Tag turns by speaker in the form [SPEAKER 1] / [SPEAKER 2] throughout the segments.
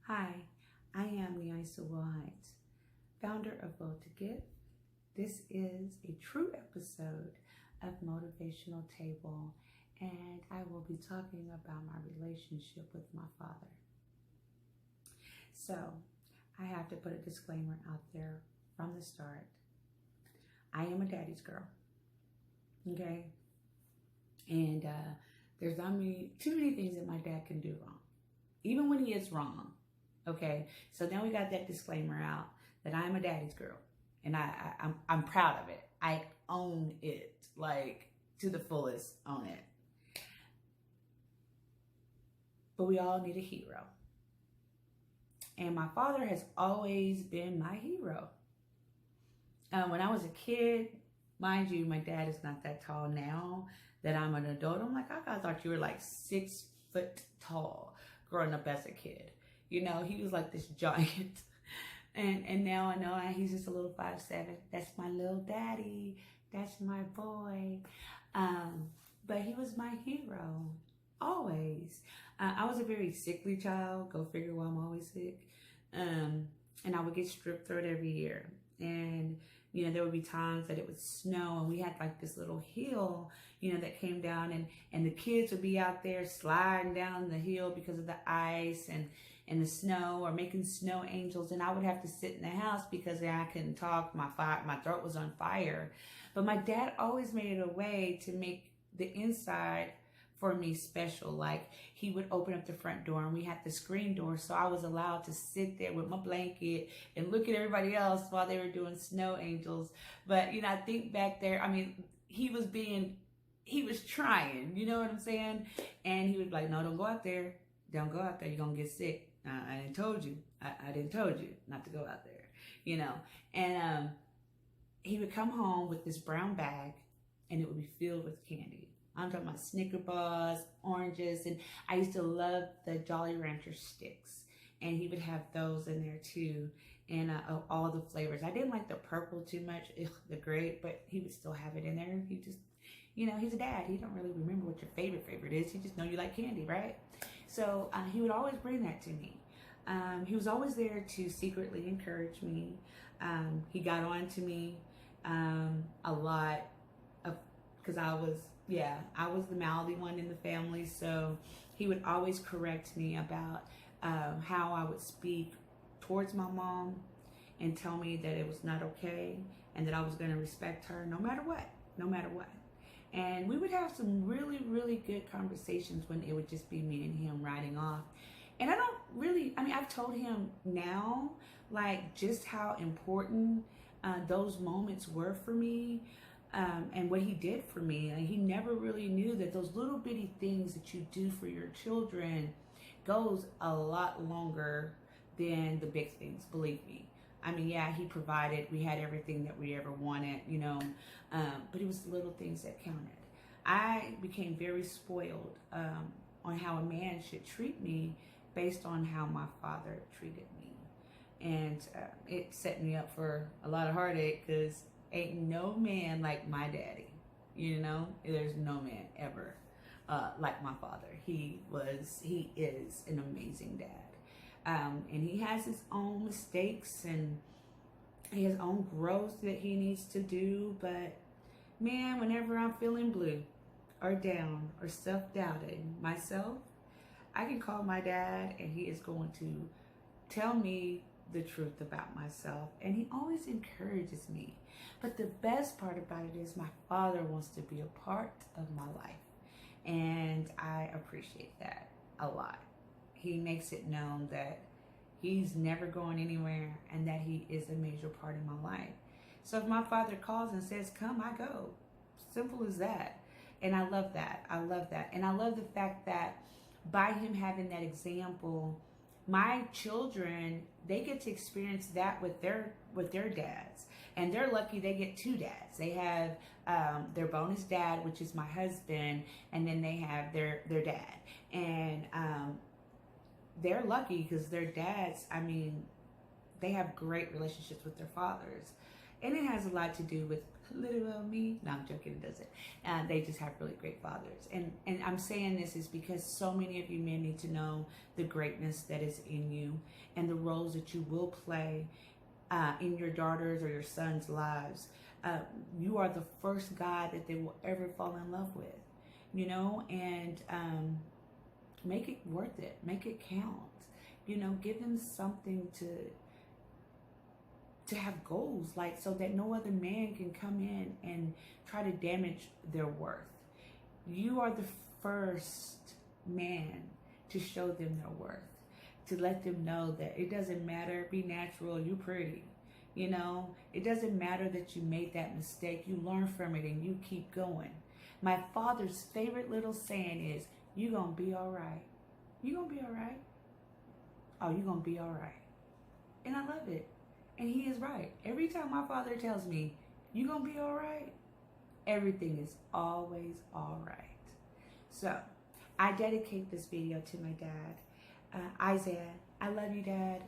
[SPEAKER 1] Hi, I am Neisa Wilhite, founder of Will to Give. This is a true episode of Motivational Table, and I will be talking about my relationship with my father. So, I have to put a disclaimer out there from the start. I am a daddy's girl, okay? And there's too many things that my dad can do wrong, even when he is wrong. Okay, so now we got that disclaimer out that I'm a daddy's girl, and I'm proud of it. I own it, like to the fullest, own it. But we all need a hero, and my father has always been my hero. When I was a kid, mind you, my dad is not that tall now. That I'm an adult, I'm like, I thought you were like 6 foot tall growing up as a kid. You know, he was like this giant. And now I know he's just a little 5'7". That's my little daddy. That's my boy. But he was my hero, always. I was a very sickly child. Go figure why I'm always sick. And I would get strep throat every year. And, you know, there would be times that it would snow and we had like this little hill, you know, that came down and the kids would be out there sliding down the hill because of the ice and the snow, or making snow angels, and I would have to sit in the house because I couldn't talk. My throat was on fire. But my dad always made it a way to make the inside for me special. Like, he would open up the front door and we had the screen door, so I was allowed to sit there with my blanket and look at everybody else while they were doing snow angels. But, you know, I think back there, I mean, he was trying, you know what I'm saying? And he would be like, no, don't go out there. Don't go out there. You're going to get sick. I didn't told you. I didn't told you not to go out there, you know. And he would come home with this brown bag, and it would be filled with candy. I'm talking about Snicker bars, oranges, and I used to love the Jolly Rancher sticks, and he would have those in there too, and all the flavors. I didn't like the purple too much, the grape, but he would still have it in there. He just, you know, he's a dad. He don't really remember what your favorite is. He just know you like candy, right? So he would always bring that to me. He was always there to secretly encourage me. He got on to me a lot because I was the mouthy one in the family. So he would always correct me about how I would speak towards my mom and tell me that it was not okay and that I was going to respect her no matter what. And we would have some really, really good conversations when it would just be me and him riding off. And I've told him now, like, just how important those moments were for me, and what he did for me. He never really knew that those little bitty things that you do for your children goes a lot longer than the big things, believe me. I mean, yeah, he provided. We had everything that we ever wanted, you know, but it was the little things that counted. I became very spoiled on how a man should treat me based on how my father treated me. And it set me up for a lot of heartache because ain't no man like my daddy, you know? There's no man ever like my father. He is an amazing dad. And he has his own mistakes and his own growth that he needs to do. But man, whenever I'm feeling blue or down or self-doubting myself, I can call my dad and he is going to tell me the truth about myself. And he always encourages me. But the best part about it is my father wants to be a part of my life. And I appreciate that a lot. He makes it known that he's never going anywhere and that he is a major part of my life. So if my father calls and says, come, I go. Simple as that. And I love that. And I love the fact that by him having that example, my children, they get to experience that with their dads. And they're lucky they get 2 dads. They have their bonus dad, which is my husband, and then they have their dad. And they're lucky because their dads, I mean, they have great relationships with their fathers. And it has a lot to do with little old me. No, I'm joking, it doesn't. They just have really great fathers. And I'm saying this is because so many of you men need to know the greatness that is in you and the roles that you will play in your daughters or your sons' lives. You are the first guy that they will ever fall in love with, you know, and make it worth it. Make it count. You know, give them something to have goals, like, so that no other man can come in and try to damage their worth. You are the first man to show them their worth, to let them know that it doesn't matter, be natural, you pretty. You know, it doesn't matter that you made that mistake. You learn from it and you keep going. My father's favorite little saying is, you gonna be all right. You gonna be all right. Oh, you gonna be all right. And I love it. And he is right. Every time my father tells me, you gonna be all right, everything is always all right. So I dedicate this video to my dad. Isaiah, I love you, Dad.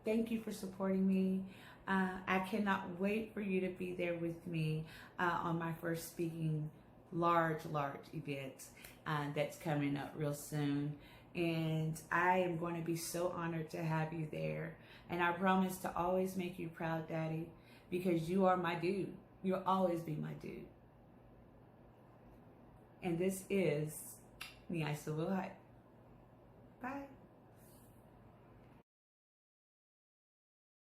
[SPEAKER 1] Thank you for supporting me. I cannot wait for you to be there with me on my first speaking large event that's coming up real soon. And I am going to be so honored to have you there. And I promise to always make you proud, Daddy, because you are my dude. You'll always be my dude. And this is Niaisa Will Hype. Bye.